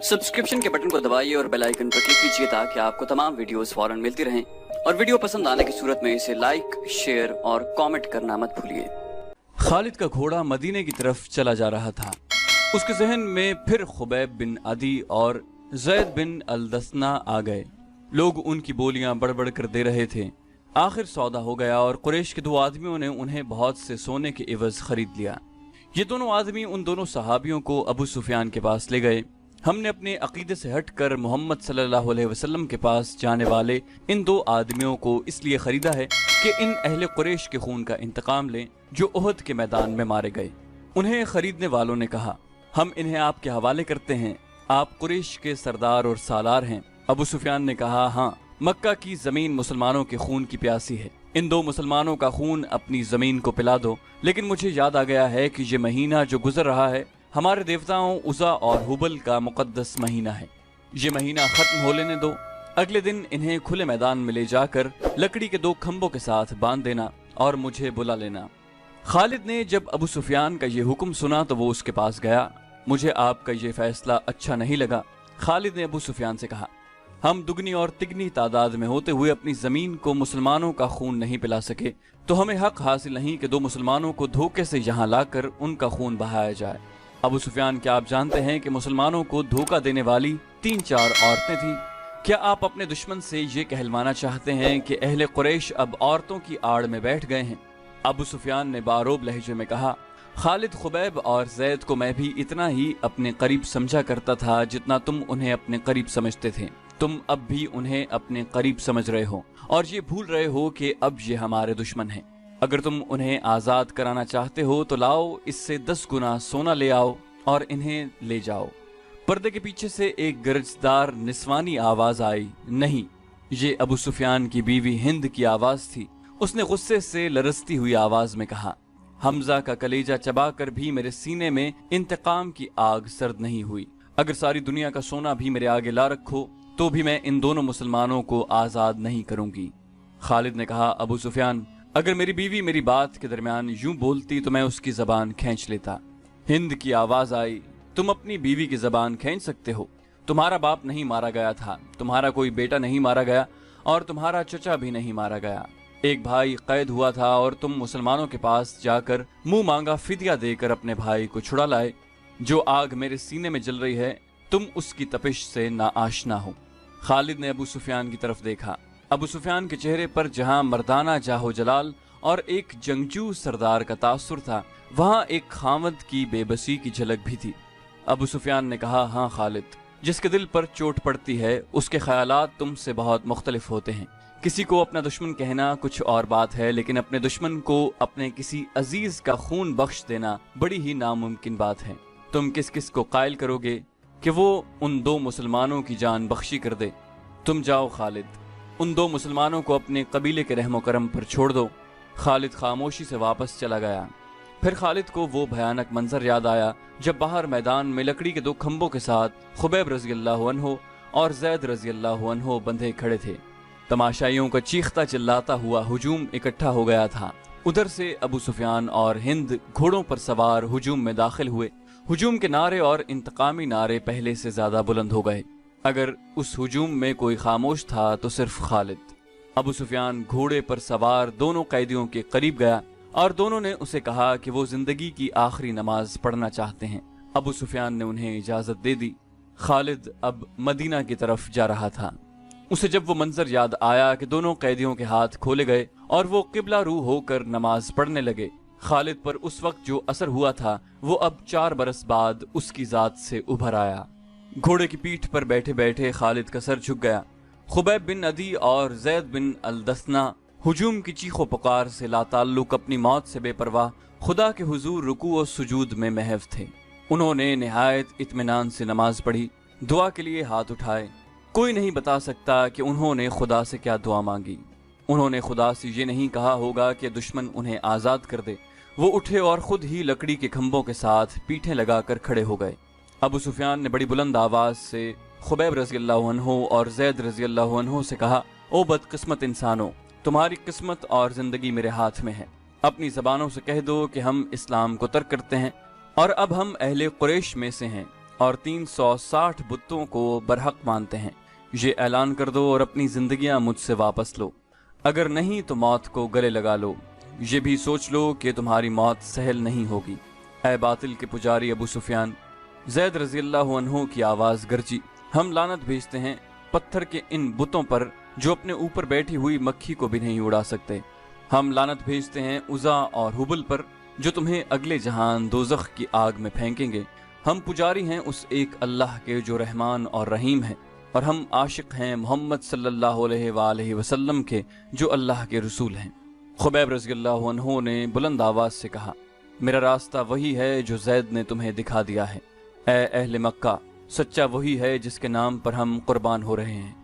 Subscription के button को दबाइए और बेल आइकन पर क्लिक कीजिए ताकि आपको तमाम वीडियोस फौरन मिलती रहें, और वीडियो पसंद आने की सूरत में इसे लाइक, शेयर और कमेंट करना मत भूलिए। खालिद का घोड़ा मदीने की तरफ चला जा रहा था। उसके जहन में फिर खुबैब बिन अदी और ज़ैद बिन अल-दस्ना आ गए। लोग उनकी बोलियां बढ़ कर दे रहे थे। आखिर सौदा हो गया और कुरैश के दो आदमियों ने उन्हें बहुत से सोने के इवज खरीद लिया। ये दोनों आदमी उन दोनों सहाबियों को अबू सुफियान के पास ले गए। हमने अपने अकीदे से हटकर मोहम्मद सल्लल्लाहु अलैहि वसल्लम के पास जाने वाले इन दो आदमियों को इसलिए खरीदा है कि इन अहले कुरैश के खून का इंतकाम लें जो उहद के मैदान में मारे गए। उन्हें खरीदने वालों ने कहा, हम इन्हें आपके हवाले करते हैं, आप कुरैश के सरदार और सालार हैं। अबू सुफियान ने कहा, हाँ, मक्का की जमीन मुसलमानों के खून की प्यासी है, इन दो मुसलमानों का खून अपनी जमीन को पिला दो। लेकिन मुझे याद आ गया है कि ये महीना जो गुजर रहा है हमारे देवताओं उज़ा और हुबल का मुकद्दस महीना है। ये महीना खत्म हो लेने दो। अगले दिन इन्हें खुले मैदान में ले जाकर लकड़ी के दो खंभों के साथ बांध देना और मुझे बुला लेना। खालिद ने जब अबू सुफियान का ये हुक्म सुना तो वो उसके पास गया। मुझे आपका ये फैसला अच्छा नहीं लगा। खालिद ने अबू सुफियान से कहा, हम दुगनी और तिगनी तादाद में होते हुए अपनी जमीन को मुसलमानों का खून नहीं पिला सके तो हमें हक हासिल नहीं कि दो मुसलमानों को धोखे से यहाँ लाकर उनका खून बहाया जाए। अबू सुफियान, क्या आप जानते हैं कि मुसलमानों को धोखा देने वाली 3-4 औरतें थीं? क्या आप अपने दुश्मन से ये कहलवाना चाहते हैं कि अहले कुरैश अब औरतों की आड़ में बैठ गए हैं? अबू सुफियान ने बारोब लहजे में कहा, खालिद, खुबैब और जैद को मैं भी इतना ही अपने करीब समझा करता था जितना तुम उन्हें अपने करीब समझते थे। तुम अब भी उन्हें अपने करीब समझ रहे हो और ये भूल रहे हो कि अब ये हमारे दुश्मन हैं। अगर तुम उन्हें आजाद कराना चाहते हो तो लाओ, इससे 10 गुना सोना ले आओ और इन्हें ले जाओ। पर्दे के पीछे से एक गरजदार निस्वानी आवाज आई। नहीं, ये अबू सुफियान की बीवी हिंद की आवाज थी। उसने गुस्से से लरसती हुई आवाज में कहा, हमजा का कलेजा चबाकर भी मेरे सीने में इंतकाम की आग सर्द नहीं हुई। अगर सारी दुनिया का सोना भी मेरे आगे ला रखो तो भी मैं इन दोनों मुसलमानों को आजाद नहीं करूंगी। खालिद ने कहा, अबू सुफियान, अगर मेरी बीवी मेरी बात के दरमियान यूं बोलती तो मैं उसकी जबान खींच लेता। हिंद की आवाज आई, तुम अपनी बीवी की जबान खींच सकते हो? तुम्हारा बाप नहीं मारा गया था, तुम्हारा कोई बेटा नहीं मारा गया और तुम्हारा चचा भी नहीं मारा गया। एक भाई कैद हुआ था और तुम मुसलमानों के पास जाकर मुंह मांगा फिदिया देकर अपने भाई को छुड़ा लाए। जो आग मेरे सीने में जल रही है तुम उसकी तपिश से ना आशना हो। खालिद ने अबू सुफियान की तरफ देखा। अबू सुफियान के चेहरे पर जहां मर्दाना जाहो जलाल और एक जंगजू सरदार का तासुर था, वहां एक खामद की बेबसी की झलक भी थी। अबू सुफियान ने कहा, हाँ खालिद, जिसके दिल पर चोट पड़ती है उसके ख्यालात तुमसे बहुत मुख्तलिफ होते हैं। किसी को अपना दुश्मन कहना कुछ और बात है, लेकिन अपने दुश्मन को अपने किसी अजीज का खून बख्श देना बड़ी ही नामुमकिन बात है। तुम किस किस को कायल करोगे कि वो उन दो मुसलमानों की जान बख्शी कर दे? तुम जाओ खालिद, उन दो मुसलमानों को अपने कबीले के रहमो करम पर छोड़ दो। खालिद खामोशी से वापस चला गया। फिर खालिद को वो भयानक मंजर याद आया जब बाहर मैदान में लकड़ी के 2 खंभों के साथ खुबैब रज़ियल्लाहु अन्हु और ज़ैद रज़ियल्लाहु अन्हु बंधे खड़े थे। तमाशाइयों का चीखता चिल्लाता हुआ हुजूम इकट्ठा हो गया था। उधर से अबू सुफियान और हिंद घोड़ों पर सवार हुजूम में दाखिल हुए। हुजूम के नारे और इंतकामी नारे पहले से ज्यादा बुलंद हो गए। अगर उस हुजूम में कोई खामोश था तो सिर्फ खालिद। अबू सुफियान घोड़े पर सवार दोनों कैदियों के करीब गया और दोनों ने उसे कहा कि वो जिंदगी की आखिरी नमाज पढ़ना चाहते हैं। अबू सुफियान ने उन्हें इजाजत दे दी। खालिद अब मदीना की तरफ जा रहा था। उसे जब वो मंजर याद आया कि दोनों कैदियों के हाथ खोले गए और वो किबला रू होकर नमाज पढ़ने लगे, खालिद पर उस वक्त जो असर हुआ था वो अब 4 बरस बाद उसकी जात से उभर आया। घोड़े की पीठ पर बैठे बैठे खालिद का सर झुक गया। खुबैब बिन अदी और ज़ैद बिन अल-दस्ना हुजूम की चीखों पुकार से लाताल्लुक अपनी मौत से बेपरवाह खुदा के हुजूर रुकू और सुजूद में महव थे। उन्होंने निहायत इत्मीनान से नमाज पढ़ी, दुआ के लिए हाथ उठाए। कोई नहीं बता सकता कि उन्होंने खुदा से क्या दुआ मांगी। उन्होंने खुदा से ये नहीं कहा होगा कि दुश्मन उन्हें आजाद कर दे। वो उठे और खुद ही लकड़ी के खंभों के साथ पीठें लगाकर खड़े हो गए। अबू सुफियान ने बड़ी बुलंद आवाज से खुबैब रज़ियल्लाहु अन्हु और ज़ैद रज़ियल्लाहु अन्हु से कहा, ओ बदकिस्मत इंसानों, तुम्हारी किस्मत और जिंदगी मेरे हाथ में है। अपनी जबानों से कह दो कि हम इस्लाम को तर्क करते हैं और अब हम अहले कुरैश में से हैं। और 360 बुतों को बरहक मानते हैं। ये ऐलान कर दो और अपनी जिंदगियां मुझसे वापस लो, अगर नहीं तो मौत को गले लगा लो। ये भी सोच लो कि तुम्हारी मौत सहल नहीं होगी। ऐ बातिल के पुजारी अबू सुफियान, ज़ैद रज़ी अल्लाहु अन्हु की आवाज़ गरजी, हम लानत भेजते हैं पत्थर के इन बुतों पर जो अपने ऊपर बैठी हुई मक्खी को भी नहीं उड़ा सकते। हम लानत भेजते हैं उज़ा और हुबल पर जो तुम्हें अगले जहान दोज़ख की आग में फेंकेंगे। हम पुजारी हैं उस एक अल्लाह के जो रहमान और रहीम है, और हम आशिक हैं मोहम्मद सल्लल्लाहु अलैहि वसल्लम के जो अल्लाह के रसूल हैं। खुबैब रज़ियल्लाहु अन्हु ने बुलंद आवाज़ से कहा, मेरा रास्ता वही है जो ज़ैद ने तुम्हें दिखा दिया है। ऐ अहले मक्का, सच्चा वही है जिसके नाम पर हम कुर्बान हो रहे हैं।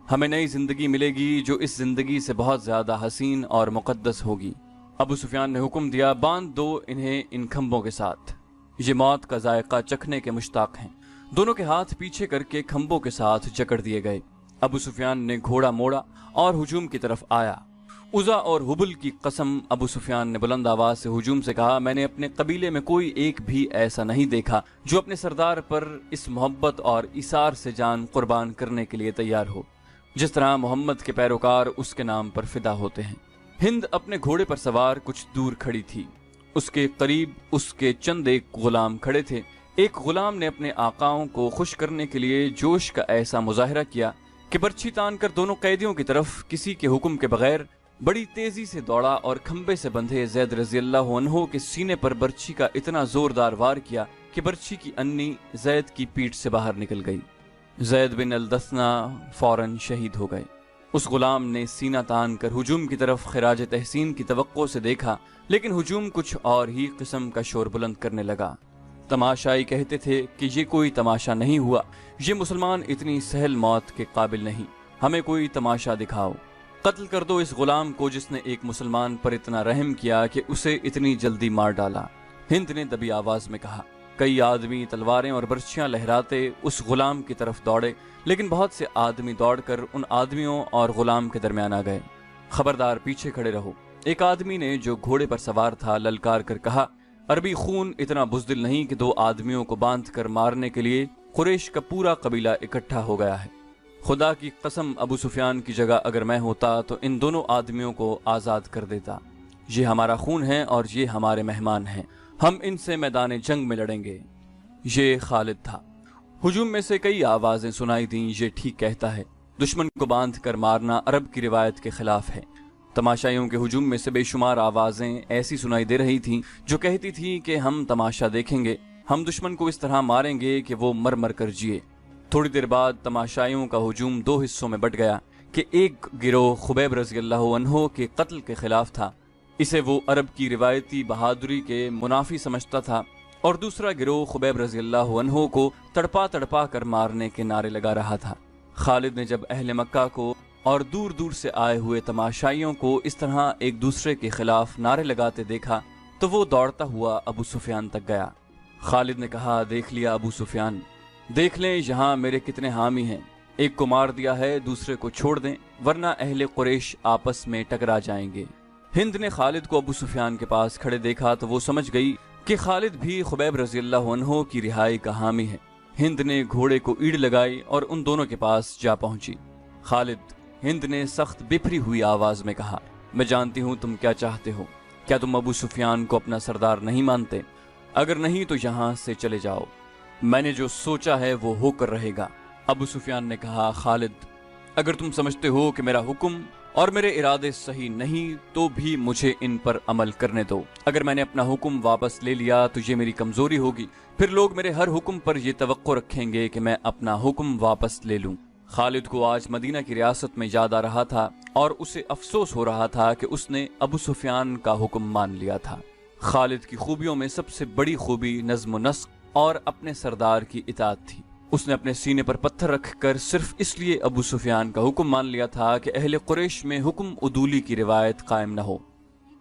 हमें नई जिंदगी मिलेगी जो इस जिंदगी से बहुत ज्यादा हसीन और मुकद्दस होगी। अबू सुफियान ने हुक्म दिया, बांध दो इन्हें इन खंभों के साथ, ये मौत का जायका चखने के मुश्ताक हैं। दोनों के हाथ पीछे करके खंभों के साथ जकड़ दिए गए। अबू सुफियान ने घोड़ा मोड़ा और हुजूम की तरफ आया। उज़ा और हुबल की कसम, अबू सुफियान ने बुलंद आवाज से हुजूम से कहा, मैंने अपने कबीले में कोई एक भी ऐसा नहीं देखा जो अपने सरदार पर इस मोहब्बत और इसार से जान कुर्बान करने के लिए तैयार हो जिस तरह मोहम्मद के पैरोकार उसके नाम पर फिदा होते हैं। हिंद अपने घोड़े पर सवार कुछ दूर खड़ी थी। उसके करीब उसके चंद एक गुलाम खड़े थे। एक गुलाम ने अपने आकाओं को खुश करने के लिए जोश का ऐसा मुजाहरा किया कि बर्छी तान कर दोनों कैदियों की तरफ किसी के हुक्म के बगैर बड़ी तेजी से दौड़ा और खंबे से बंधे ज़ैद रज़ियल्लाहु अन्हु के सीने पर बर्छी का इतना जोरदार वार किया कि बर्छी की अन्नी ज़ैद की पीठ से बाहर निकल गई। ज़ैद बिन अल-दस्ना फौरन शहीद हो गए। उस गुलाम ने सीना तान कर हुजूम की तरफ खिराज तहसीन की तवक्को से देखा, लेकिन हुजूम कुछ और ही किस्म का शोर बुलंद करने लगा। तमाशाई कहते थे कि ये कोई तमाशा नहीं हुआ, ये मुसलमान इतनी सहल मौत के काबिल नहीं, हमें कोई तमाशा दिखाओ। कत्ल कर दो इस गुलाम को जिसने एक मुसलमान पर इतना रहम किया कि उसे इतनी जल्दी मार डाला। हिंद ने दबी आवाज में कहा। कई आदमी तलवारें और बर्छियां लहराते उस गुलाम की तरफ दौड़े, लेकिन बहुत से आदमी दौड़कर उन आदमियों और गुलाम के दरमियान आ गए। खबरदार, पीछे खड़े रहो। एक आदमी ने जो घोड़े पर सवार था ललकार कर कहा, अरबी खून इतना बुज़दिल नहीं कि दो आदमियों को बांध कर मारने के लिए कुरैश का पूरा कबीला इकट्ठा हो गया है। खुदा की कसम, अबू सुफियान की जगह अगर मैं होता तो इन दोनों आदमियों को आज़ाद कर देता। ये हमारा खून है और ये हमारे मेहमान हैं, हम इनसे मैदान जंग में लड़ेंगे। ये खालिद था। हुजूम में से कई आवाजें सुनाई दी, ये ठीक कहता है, दुश्मन को बांध कर मारना अरब की रिवायत के खिलाफ है। तमाशाइयों के हुजूम में से बेशुमार आवाजें ऐसी सुनाई दे रही थीं जो कहती थी कि हम तमाशा देखेंगे, हम दुश्मन को इस तरह मारेंगे कि वो मर मर कर जिए। थोड़ी देर बाद तमाशाइयों का हुजूम दो हिस्सों में बट गया कि एक गिरोह खुबैब रज़ियल्लाहु अन्हु के कत्ल के खिलाफ था, इसे वो अरब की रिवायती बहादुरी के मुनाफी समझता था, और दूसरा गिरोह खुबैब रज़ियल्लाहु अन्हु को तड़पा तड़पा कर मारने के नारे लगा रहा था। खालिद ने जब अहले मक्का को और दूर दूर से आए हुए तमाशाइयों को इस तरह एक दूसरे के खिलाफ नारे लगाते देखा तो वो दौड़ता हुआ अबू सुफियान तक गया। खालिद ने कहा, देख लिया अबू सुफियान, देख लें यहाँ मेरे कितने हामी हैं, एक को मार दिया है, दूसरे को छोड़ दें, वरना अहले कुरैश आपस में टकरा जाएंगे। हिंद ने खालिद को अबू सुफियान के पास खड़े देखा तो वो समझ गई कि खालिद भी खुबैब रज़ियल्लाहु अन्हु की रिहाई का हामी है। हिंद ने घोड़े को ईड़ लगाई और उन दोनों के पास जा पहुंची। खालिद, हिंद ने सख्त बिफरी हुई आवाज में कहा, मैं जानती हूँ तुम क्या चाहते हो। क्या तुम अबू सुफियान को अपना सरदार नहीं मानते? अगर नहीं तो यहाँ से चले जाओ, मैंने जो सोचा है वो होकर रहेगा। अबू सुफियान ने कहा, खालिद, अगर तुम समझते हो कि मेरा हुक्म और मेरे इरादे सही नहीं तो भी मुझे इन पर अमल करने दो। अगर मैंने अपना हुक्म वापस ले लिया तो ये मेरी कमजोरी होगी, फिर लोग मेरे हर हुक्म पर ये तवक्को रखेंगे कि मैं अपना हुक्म वापस ले लूं। खालिद को आज मदीना की रियासत में याद आ रहा था और उसे अफसोस हो रहा था कि उसने अबू सुफियान का हुक्म मान लिया था। खालिद की खूबियों में सबसे बड़ी खूबी नज़्म नस्क और अपने सरदार की इताअत थी। उसने अपने सीने पर पत्थर रखकर सिर्फ इसलिए अबू सुफियान का हुक्म मान लिया था कि अहले कुरैश में हुक्म उदूली की रिवायत कायम न हो।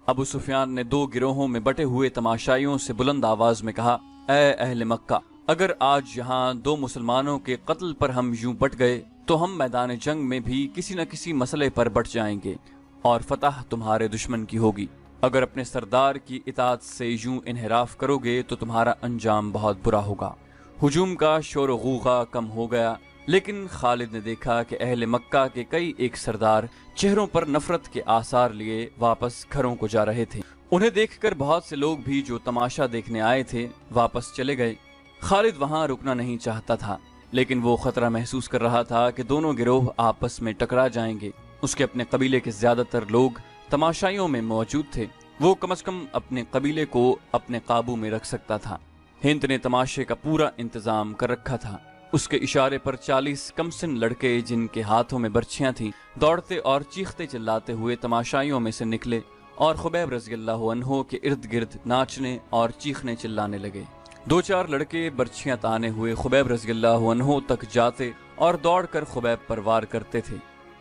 अबू सुफियान ने दो गिरोहों में बटे हुए तमाशाइयों से बुलंद आवाज में कहा, ऐ अहले मक्का, अगर आज यहाँ दो मुसलमानों के कत्ल पर हम यूं बट गए तो हम मैदान जंग में भी किसी न किसी मसले पर बट जाएंगे और फतह तुम्हारे दुश्मन की होगी। अगर अपने सरदार की इताअत से यूं इन्हिराफ करोगे तो तुम्हारा अंजाम बहुत बुरा होगा। ہجوم کا شور و غوغا کم ہو گیا، لیکن خالد نے دیکھا کہ اہل مکہ کے کئی ایک سردار چہروں پر نفرت کے آثار لیے واپس گھروں کو جا رہے تھے۔ انہیں دیکھ کر بہت سے لوگ بھی جو تماشا دیکھنے آئے تھے واپس چلے گئے۔ خالد وہاں رکنا نہیں چاہتا تھا، لیکن وہ خطرہ محسوس کر رہا تھا کہ دونوں گروہ آپس میں ٹکرا جائیں گے۔ اس کے اپنے قبیلے کے زیادہ تر لوگ تماشائیوں میں موجود تھے، وہ کم از کم اپنے قبیلے کو اپنے قابو میں رکھ سکتا تھا۔ ہند نے تماشے کا پورا انتظام کر رکھا تھا۔ اس کے اشارے پر 40 کمسن لڑکے جن کے ہاتھوں میں برچھیاں تھیں دوڑتے اور چیختے چلاتے ہوئے تماشائیوں میں سے نکلے اور خبیب رضی اللہ عنہ کے ارد گرد ناچنے اور چیخنے چلانے لگے۔ 2-4 لڑکے برچھیاں تانے ہوئے خبیب رضی اللہ عنہ تک جاتے اور دوڑ کر خبیب پر وار کرتے تھے،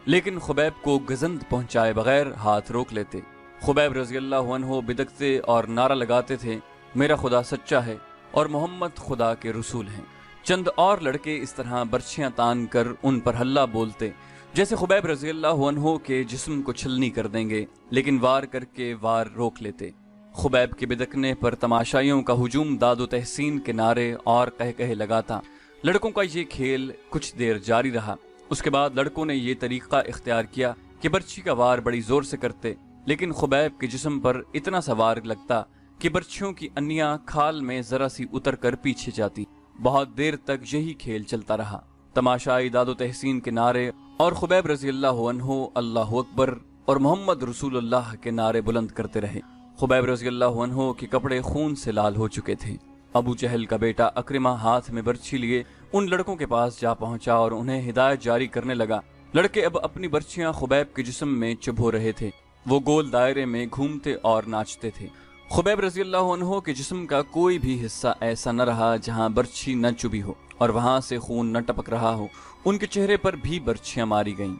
لیکن خبیب کو گزند پہنچائے بغیر ہاتھ روک لیتے۔ خبیب رضی اللہ عنہ بدکتے اور نعرہ لگاتے تھے، میرا خدا سچا ہے اور محمد خدا کے رسول ہیں۔ چند اور لڑکے اس طرح برچھیاں تان کر ان پر ہلہ بولتے جیسے خبیب رضی اللہ عنہ کے جسم کو چھلنی کر دیں گے، لیکن وار کر کے وار روک لیتے۔ خبیب کے بدکنے پر تماشائیوں کا ہجوم داد و تحسین کے نعرے اور کہے لگاتا۔ لڑکوں کا یہ کھیل کچھ دیر جاری رہا۔ اس کے بعد لڑکوں نے یہ طریقہ اختیار کیا کہ برچھی کا وار بڑی زور سے کرتے، لیکن خبیب کے جسم پر اتنا سا وار لگتا کہ برچھیوں کی انیاں کھال میں ذرا سی اتر کر پیچھے جاتی۔ بہت دیر تک یہی کھیل چلتا رہا۔ تماشائی داد و تحسین کے نعرے اور خبیب رضی اللہ عنہ اللہ اکبر اور محمد رسول اللہ کے نعرے بلند کرتے رہے۔ خبیب رضی اللہ عنہ کے کپڑے خون سے لال ہو چکے تھے۔ ابو جہل کا بیٹا اکرمہ ہاتھ میں برچھی لیے ان لڑکوں کے پاس جا پہنچا اور انہیں ہدایت جاری کرنے لگا۔ لڑکے اب اپنی برچیاں خبیب کے جسم میں چبھو رہے تھے۔ وہ گول دائرے میں گھومتے اور ناچتے تھے۔ خبیب رضی اللہ عنہ کے جسم کا کوئی بھی حصہ ایسا نہ رہا جہاں برچھی نہ چبھی ہو اور وہاں سے خون نہ ٹپک رہا ہو۔ ان کے چہرے پر بھی برچھیاں ماری گئیں۔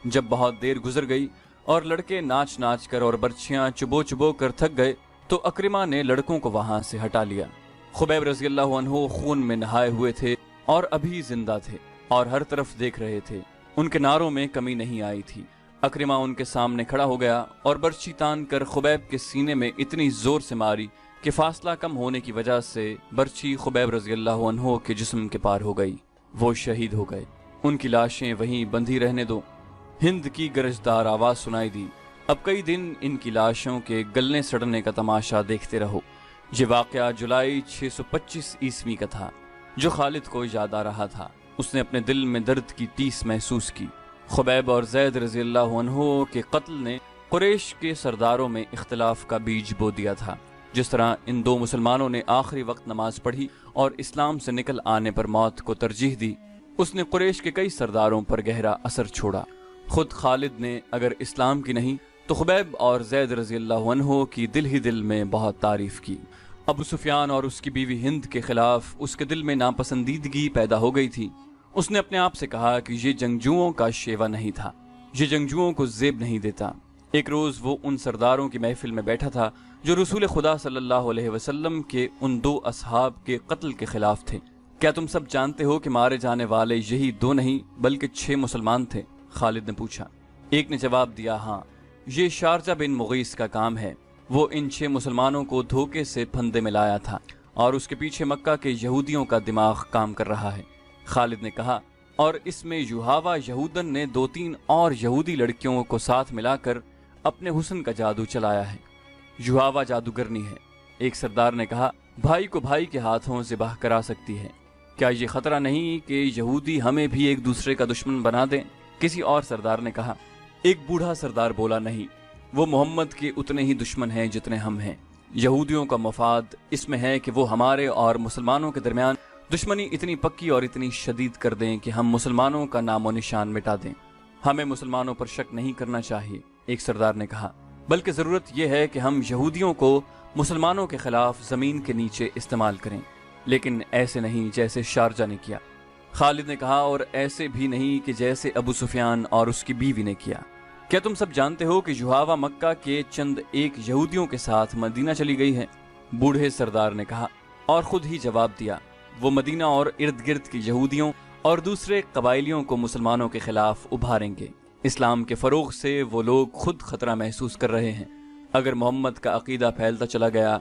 جب بہت دیر گزر گئی اور لڑکے ناچ ناچ کر اور برچھیاں چبو کر تھک گئے تو اکرمہ نے لڑکوں کو وہاں سے ہٹا لیا۔ خبیب رضی اللہ عنہ خون میں نہائے ہوئے تھے اور ابھی زندہ تھے اور ہر طرف دیکھ رہے تھے۔ ان کے نعروں میں کمی نہیں آئی تھی۔ اکرمہ ان کے سامنے کھڑا ہو گیا اور برچھی تان کر خبیب کے سینے میں اتنی زور سے ماری کہ فاصلہ کم ہونے کی وجہ سے برچھی خبیب رضی اللہ عنہ کے جسم کے پار ہو گئی۔ وہ شہید ہو گئے۔ ان کی لاشیں وہیں بندھی رہنے دو۔ ہند کی گرجدار آواز سنائی دی، اب کئی دن ان کی لاشوں کے گلنے سڑنے کا تماشا دیکھتے رہو۔ یہ واقعہ جولائی 625 عیسوی کا تھا جو خالد کو یاد آ رہا تھا۔ اس نے اپنے دل میں درد کی ٹیس محسوس کی۔ خبیب اور زید رضی اللہ عنہ کے قتل نے قریش کے سرداروں میں اختلاف کا بیج بو دیا تھا۔ جس طرح ان دو مسلمانوں نے آخری وقت نماز پڑھی اور اسلام سے نکل آنے پر موت کو ترجیح دی، اس نے قریش کے کئی سرداروں پر گہرا اثر چھوڑا۔ خود خالد نے اگر اسلام کی نہیں تو خبیب اور زید رضی اللہ عنہ کی دل ہی دل میں بہت تعریف کی۔ ابو سفیان اور اس کی بیوی ہند کے خلاف اس کے دل میں ناپسندیدگی پیدا ہو گئی تھی۔ اس نے اپنے آپ سے کہا کہ یہ جنگجوؤں کا شیوا نہیں تھا، یہ جنگجوؤں کو زیب نہیں دیتا۔ ایک روز وہ ان سرداروں کی محفل میں بیٹھا تھا جو رسول خدا صلی اللہ علیہ وسلم کے ان 2 اصحاب کے قتل کے خلاف تھے۔ کیا تم سب جانتے ہو کہ مارے جانے والے یہی 2 نہیں بلکہ 6 مسلمان تھے؟ خالد نے پوچھا۔ ایک نے جواب دیا، ہاں، یہ شارجہ بن مغیث کا کام ہے۔ وہ ان 6 مسلمانوں کو دھوکے سے پھندے میں لایا تھا اور اس کے پیچھے مکہ کے یہودیوں کا دماغ کام کر رہا ہے۔ خالد نے کہا، اور اس میں یوہاوا یہودن نے 2-3 اور یہودی لڑکیوں کو ساتھ ملا کر اپنے حسن کا جادو چلایا ہے۔ یوہاوا جادوگرنی ہے۔ ایک سردار نے کہا، بھائی کو بھائی کے ہاتھوں ذبح کرا سکتی ہے، کیا یہ خطرہ نہیں کہ یہودی ہمیں بھی ایک دوسرے کا دشمن بنا دیں؟ کسی اور سردار نے کہا۔ ایک بوڑھا سردار بولا، نہیں، وہ محمد کے اتنے ہی دشمن ہیں جتنے ہم ہیں۔ یہودیوں کا مفاد اس میں ہے کہ وہ ہمارے اور مسلمانوں کے درمیان دشمنی اتنی پکی اور اتنی شدید کر دیں کہ ہم مسلمانوں کا نام و نشان مٹا دیں۔ ہمیں مسلمانوں پر شک نہیں کرنا چاہیے، ایک سردار نے کہا، بلکہ ضرورت یہ ہے کہ ہم یہودیوں کو مسلمانوں کے خلاف زمین کے نیچے استعمال کریں، لیکن ایسے نہیں جیسے شارجہ نے کیا۔ خالد نے کہا، اور ایسے بھی نہیں کہ جیسے ابو سفیان اور اس کی بیوی نے کیا۔ کیا تم سب جانتے ہو کہ یوہاوا مکہ کے چند ایک یہودیوں کے ساتھ مدینہ چلی گئی ہے؟ بوڑھے سردار نے کہا، اور خود ہی جواب دیا، وہ مدینہ اور ارد گرد کی یہودیوں اور دوسرے قبائلیوں کو مسلمانوں کے خلاف ابھاریں گے۔ اسلام کے فروغ سے وہ لوگ خود خطرہ محسوس کر رہے ہیں۔ اگر محمد کا عقیدہ پھیلتا چلا گیا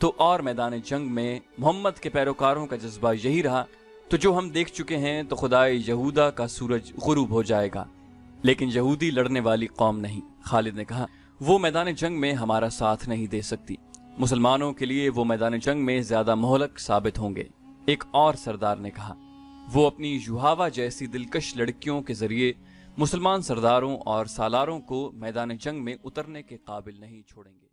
تو اور میدان جنگ میں محمد کے پیروکاروں کا جذبہ یہی رہا تو جو ہم دیکھ چکے ہیں تو خدائے یہودا کا سورج غروب ہو جائے گا، لیکن یہودی لڑنے والی قوم نہیں۔ خالد نے کہا وہ میدان جنگ میں ہمارا ساتھ نہیں دے سکتی، مسلمانوں کے لیے وہ میدان جنگ میں زیادہ مہلک ثابت ہوں گے۔ ایک اور سردار نے کہا وہ اپنی یوہاوا جیسی دلکش لڑکیوں کے ذریعے مسلمان سرداروں اور سالاروں کو میدان جنگ میں اترنے کے قابل نہیں چھوڑیں گے۔